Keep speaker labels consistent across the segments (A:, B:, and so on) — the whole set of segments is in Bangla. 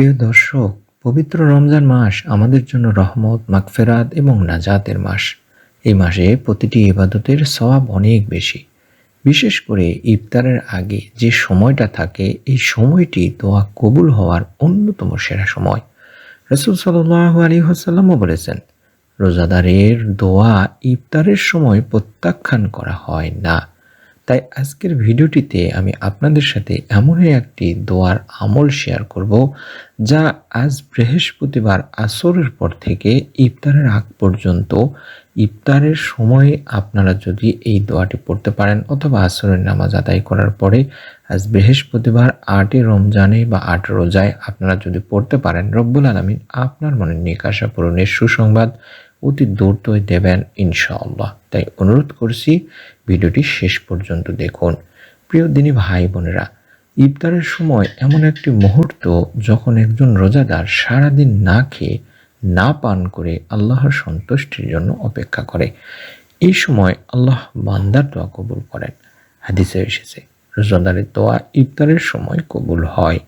A: প্রিয় দর্শক, পবিত্র রমজান মাস আমাদের জন্য রহমত, মাগফিরাত এবং নাজাতের মাস। এই মাসে প্রতিটি ইবাদতের সওয়াব অনেক বেশি। বিশেষ করে ইফতারের আগে যে সময়টা থাকে, এই সময়টি দোয়া কবুল হওয়ার অন্যতম সেরা সময়। রাসূল সাল্লাল্লাহু আলাইহি ওয়াসাল্লামও বলেছেন, রোজাদারের দোয়া ইফতারের সময় প্রত্যাখ্যান করা হয় না। তাই আজকের ভিডিওটিতে আমি আপনাদের সাথে এমনই একটি দোয়ার আমল শেয়ার করব, যা আজ বৃহস্পতিবার আসরের পর থেকে ইফতারের আগ পর্যন্ত ইফতারের সময়ে আপনারা যদি এই দোয়াটি পড়তে পারেন অথবা আসরের নামাজ আদায় করার পরে আজ বৃহস্পতিবার ৮ই রমজানে বা ৮ রোজায় আপনারা যদি পড়তে পারেন, রব্বুল আলামিন আপনার মনের নেক আশা পূরণের সুসংবাদ অতি দ্রুতই দেবেন ইনশাআল্লাহ। তাই অনুরোধ করছি, ভিডিওটি শেষ পর্যন্ত দেখুন। প্রিয় দিনী ভাই বোনেরা, ইফতারের সময় এমন একটি মুহূর্ত যখন একজন রোজাদার সারাদিন না খেয়ে না পান করে আল্লাহর সন্তুষ্টির জন্য অপেক্ষা করে। এই সময় আল্লাহ বান্দার দোয়া কবুল করেন। হাদিসে এসেছে, রোজাদারের দোয়া ইফতারের সময় কবুল হয়।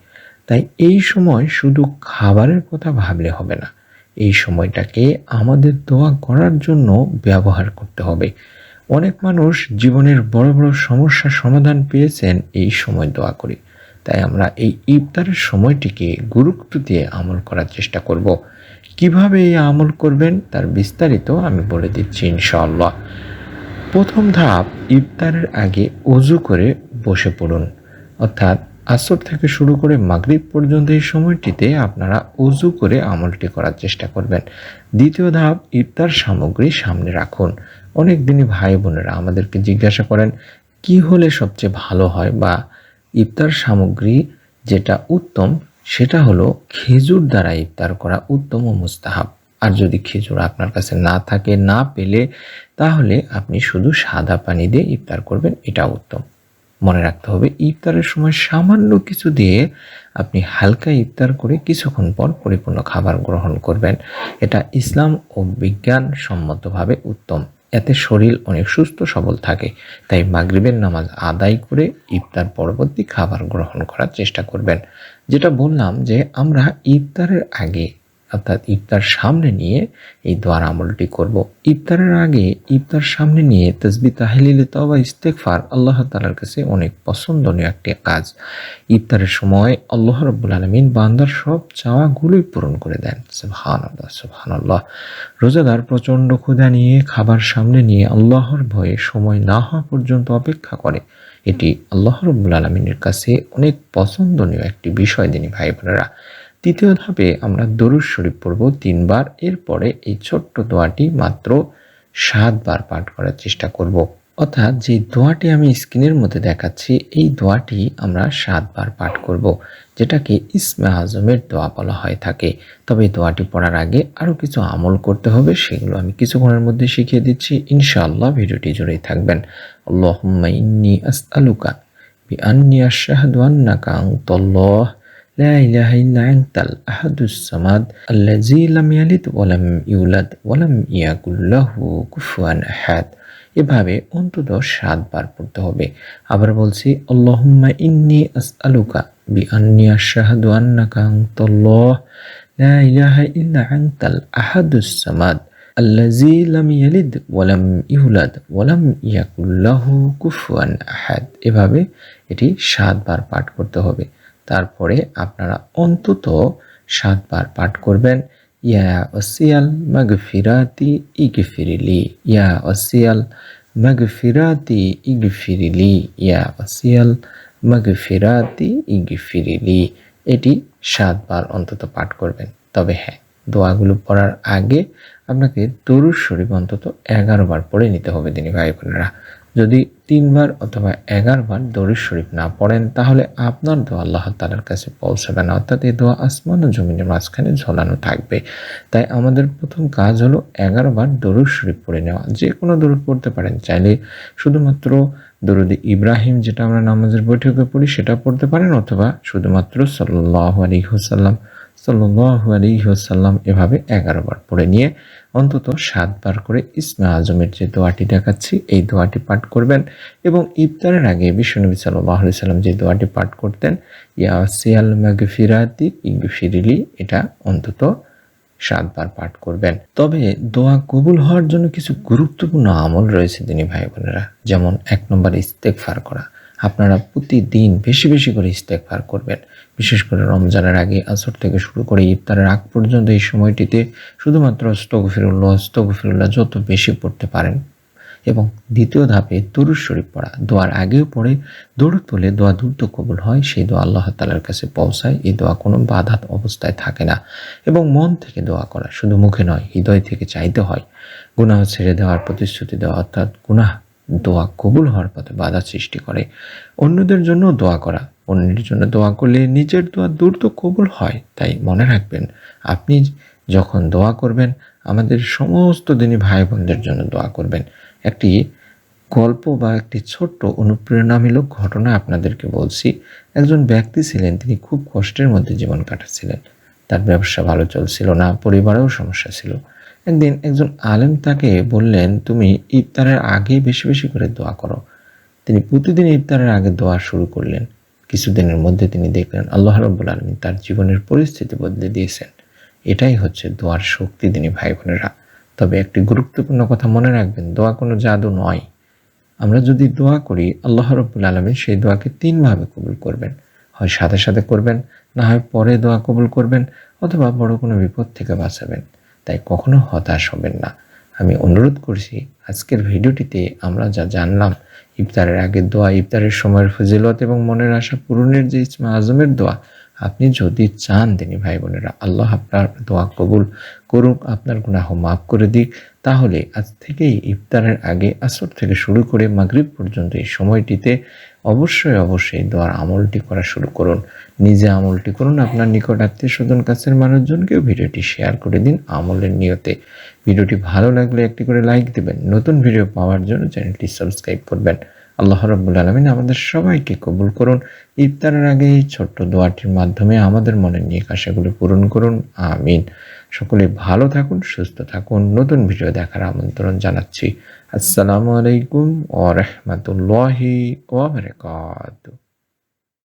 A: তাই এই সময় শুধু খাবারের কথা ভাবলে হবে না, এই সময়টাকে আমাদের দোয়া করার জন্য ব্যবহার করতে হবে। অনেক মানুষ জীবনের বড় বড় সমস্যার সমাধান পেয়েছেন এই সময় দোয়া করে। তাই আমরা এই ইফতারের সময়টিকে গুরুত্ব দিয়ে আমল করার চেষ্টা করব। কিভাবে এই আমল করবেন তার বিস্তারিত আমি বলে দিচ্ছি ইনশাআল্লাহ। প্রথম ধাপ, ইফতারের আগে ওযু করে বসে পড়ুন। অর্থাৎ আসর থেকে শুরু করে মাগরিব পর্যন্ত এই সময়টিতে আপনারা ওযু করে আমলটি করার চেষ্টা করবেন। দ্বিতীয় ধাপ, ইফতার সামগ্রী সামনে রাখুন। অনেক দিনই ভাই বোনেরা আমাদেরকে জিজ্ঞাসা করেন কি হলে সবচেয়ে ভালো হয়, বা ইফতার সামগ্রী যেটা উত্তম সেটা হলো খেজুর দ্বারা ইফতার করা উত্তম ও মুস্তাহাব। আর যদি খেজুর আপনার কাছে না থাকে, না পেলে, তাহলে আপনি শুধু সাদা পানি দিয়ে ইফতার করবেন, এটা উত্তম। মনে রাখতে হবে, ইফতারের সময় সামান্য কিছু দিয়ে আপনি হালকা ইফতার করে কিছুক্ষণ পর পরিপূর্ণ খাবার গ্রহণ করবেন। এটা ইসলাম ও বিজ্ঞান সম্মতভাবে উত্তম। এতে শরীর অনেক সুস্থ সবল থাকে। তাই মাগরিবের নামাজ আদায় করে ইফতার পরবর্তী খাবার গ্রহণ করার চেষ্টা করবেন। যেটা বললাম যে আমরা ইফতারের আগে অর্থাৎ ইফতার সামনে নিয়ে এই দোয়ার আমলটি করব। ইফতারের আগে ইফতার সামনে নিয়ে তাসবিহ, তাহলিল, তওবা, ইস্তেগফার আল্লাহ তাআলার কাছে অনেক পছন্দনীয় একটি কাজ। ইফতারের সময় আল্লাহ রাব্বুল আলামিন বান্দার সব চাওয়াগুলোই পূরণ করে দেন। সুবহানাল্লাহ, সুবহানাল্লাহ। রোজাদার প্রচণ্ড ক্ষুধা নিয়ে খাবার সামনে নিয়ে আল্লাহর ভয়ে সময় না হওয়া পর্যন্ত অপেক্ষা করে। এটি আল্লাহ রাব্বুল আলামিনের কাছে অনেক পছন্দনীয় একটি বিষয় দিনী ভাই বোনেরা। তৃতীয় ধাপে আমরা দরুদ শরীফ পড়ব ৩ বার। এরপরে এই ছোট্ট দোয়াটি মাত্র ৭ বার পাঠ করার চেষ্টা করব। অর্থাৎ যে দোয়াটি আমি স্ক্রিনের মধ্যে দেখাচ্ছি, এই দোয়াটি আমরা ৭ বার পাঠ করব, যেটাকে ইসমে আজমের দোয়া বলা হয়ে থাকে। তবে এই দোয়াটি পড়ার আগে আরও কিছু আমল করতে হবে, সেগুলো আমি কিছুক্ষণের মধ্যে শিখিয়ে দিচ্ছি ইনশাআল্লাহ। ভিডিওটি জুড়েই থাকবেন। আল্লাহুম্মা ইন্নী আসআলুকা বিআন্নী আশহাদু আন্নাকা আনতাল্লাহ লা ইলাহা ইল্লা আনতাল আহাদুস সামাদ আল্লাযী লাম ইয়ালিদ ওয়া লাম ইউলাদ ওয়া লাম ইয়াকুল লাহু কুফুয়ান আহাদ। এভাবে অন্তত ৭ বার পড়তে হবে। আবার বলছি, আল্লাহুম্মা ইন্নী আসআলুকা বিআন্নী আশহাদু আন্নাকা আনতাল্লাহ লা ইলাহা ইল্লা আনতাল আহাদুস সামাদ আল্লাযী লাম ইয়ালিদ ওয়া লাম ইউলাদ ওয়া লাম ইয়াকুল লাহু কুফুয়ান আহাদ। এভাবে এটি ৭ বার পাঠ করতে হবে। তারপরে আপনারা অন্তত ৭ বার পাঠ করবেন, ইয়া ওয়াসিয়াল মাগফিরাতি ইগফিরলি, ইয়া ওয়াসিয়াল মাগফিরাতি ইগফিরলি, ইয়া ওয়াসিয়াল মাগফিরাতি ইগফিরলি। এটি ৭ বার অন্তত পাঠ করবেন। তবে হ্যাঁ, দোয়াগুলো পড়ার আগে আপনাকে দরুদ শরীফ অন্তত ১১ বার পড়ে নিতে হবে দিনী ভাই বোনেরা। যদি ৩ বার অথবা ১১ বার দরুদ শরীফ না পড়েন, তাহলে আপনার দোয়া আল্লাহ তাআলার কাছে পৌঁছাবে না। অর্থাৎ এই দোয়া আসমান ও জমিনের মাঝখানে ঝোলানো থাকবে। তাই আমাদের প্রথম কাজ হলো ১১ বার দরুদ শরীফ পড়ে নেওয়া। যে কোনো দরুদ পড়তে পারেন, চাইলে শুধুমাত্র দরুদ ইব্রাহিম যেটা আমরা নামাজের বৈঠকে পড়ি সেটা পড়তে পারেন, অথবা শুধুমাত্র সাল্লাল্লাহু আলাইহি ওয়াসাল্লাম, সাল্লাল্লাহু আলাইহি ওয়াসাল্লাম এভাবে ১১ বার পড়ে নিয়ে অন্তত 7 বার করে ইসমে আজমের যে দোয়াটি দেখাচ্ছি এই দোয়াটি পাঠ করবেন এবং ইফতারের আগে বিশ্বনবী সাল্লাল্লাহু আলাইহি সাল্লাম যে দোয়াটি পাঠ করতেন, ইয়া ওয়াসিয়াল মাগফিরাতি ইগফিরলি, এটা অন্তত 7 বার পাঠ করবেন। তবে দোয়া কবুল হওয়ার জন্য কিছু গুরুত্বপূর্ণ আমল রয়েছে দিনী ভাই বোনেরা, যেমন 1 নম্বর ইস্তেগফার করা। আপনারা প্রতিদিন বেশি বেশি করে ইস্তেগফার করবেন। বিশেষ করে রমজানের আগে আসর থেকে শুরু করে ইফতারের আগ পর্যন্ত এই সময়টিতে শুধুমাত্র আস্তাগফিরুল্লাহ আস্তাগফিরুল্লাহ যত বেশি পড়তে পারেন। এবং দ্বিতীয় ধাপে দরুদ শরীফ পড়া। দোয়ার আগেও পড়ে দরুদ পড়লে দোয়া দ্রুত কবুল হয়, সেই দোয়া আল্লাহ তাআলার কাছে পৌঁছায়। এই দোয়া কোনো বাধা অবস্থায় থাকে না। এবং মন থেকে দোয়া করা, শুধু মুখে নয়, হৃদয় থেকে চাইতে হয়। গুনাহ ছেড়ে দেওয়ার প্রতিশ্রুতি দেওয়া, অর্থাৎ গুনাহ দোয়া কবুল হওয়ার পথে বাধা সৃষ্টি করে। অন্যদের জন্য দোয়া করা, অন্যের জন্য দোয়া করলে নিজের দোয়া দ্রুত কবুল হয়। তাই মনে রাখবেন, আপনি যখন দোয়া করবেন আমাদের সমস্ত দিনী ভাই বোনদের জন্য দোয়া করবেন। একটি গল্প বা একটি ছোট্ট অনুপ্রেরণামূলক ঘটনা আপনাদেরকে বলছি। একজন ব্যক্তি ছিলেন, তিনি খুব কষ্টের মধ্যে জীবন কাটাচ্ছিলেন। তার ব্যবসা ভালো চলছিল না, পরিবারেও সমস্যা ছিল। একদিন একজন আলেম তাকে বললেন, তুমি ইফতারের আগে বেশি বেশি করে দোয়া করো। তিনি প্রতিদিন ইফতারের আগে দোয়া শুরু করলেন। কিছুদিনের মধ্যে তিনি দেখলেন আল্লাহ রাব্বুল আলামিন তার জীবনের পরিস্থিতি বদলে দিয়েছেন। এটাই হচ্ছে দোয়ার শক্তি দিনী ভাই বোনেরা। তবে একটি গুরুত্বপূর্ণ কথা মনে রাখবেন, দোয়া কোনো জাদু নয়। আমরা যদি দোয়া করি আল্লাহ রাব্বুল আলামিন সেই দোয়াকে 3 ভাবে কবুল করবেন। হয় সাথে সাথে করবেন, না হয় পরে দোয়া কবুল করবেন, অথবা বড় কোনো বিপদ থেকে বাঁচাবেন। তাই কখনো হতাশ হবেন না। আমি অনুরোধ করছি, আজকের ভিডিওটিতে আমরা যা জানলাম, ইফতারের আগের দোয়া, ইফতারের সময়ের ফজিলত এবং মনের আশা পূরণের যে ইসমে আজমের দোয়া, আপনি যদি চান দিনী ভাই বোনেরা আল্লাহ আপনার দোয়া কবুল করুক, আপনার গুনাহ মাফ করে দিক, তাহলে আজ থেকেই ইফতারের আগে আসর থেকে শুরু করে মাগরিব পর্যন্ত এই সময়টিতে অবশ্যই দোয়ার আমলটি করা শুরু করুন। নিজে আমলটি করুন, আপনার নিকট আত্মীয় স্বজন কাছের মানুষজনকেও ভিডিওটি শেয়ার করে দিন আমলের নিয়তে। ভিডিওটি ভালো লাগলে একটি করে লাইক দেবেন। নতুন ভিডিও পাওয়ার জন্য চ্যানেলটি সাবস্ক্রাইব করবেন। আল্লাহ রাব্বুল আলামিন আমাদের সবাইকে কবুল করুন। ইফতারের আগে এই ছোট্ট দোয়াটির মাধ্যমে আমাদের মনের নিয়ে আশাগুলো পূরণ করুন। আমিন। সকলে ভালো থাকুন, সুস্থ থাকুন। নতুন ভিডিও দেখার আমন্ত্রণ জানাচ্ছি। আসসালামু আলাইকুম ওয়া রাহমাতুল্লাহি ওয়া বারাকাতুহু।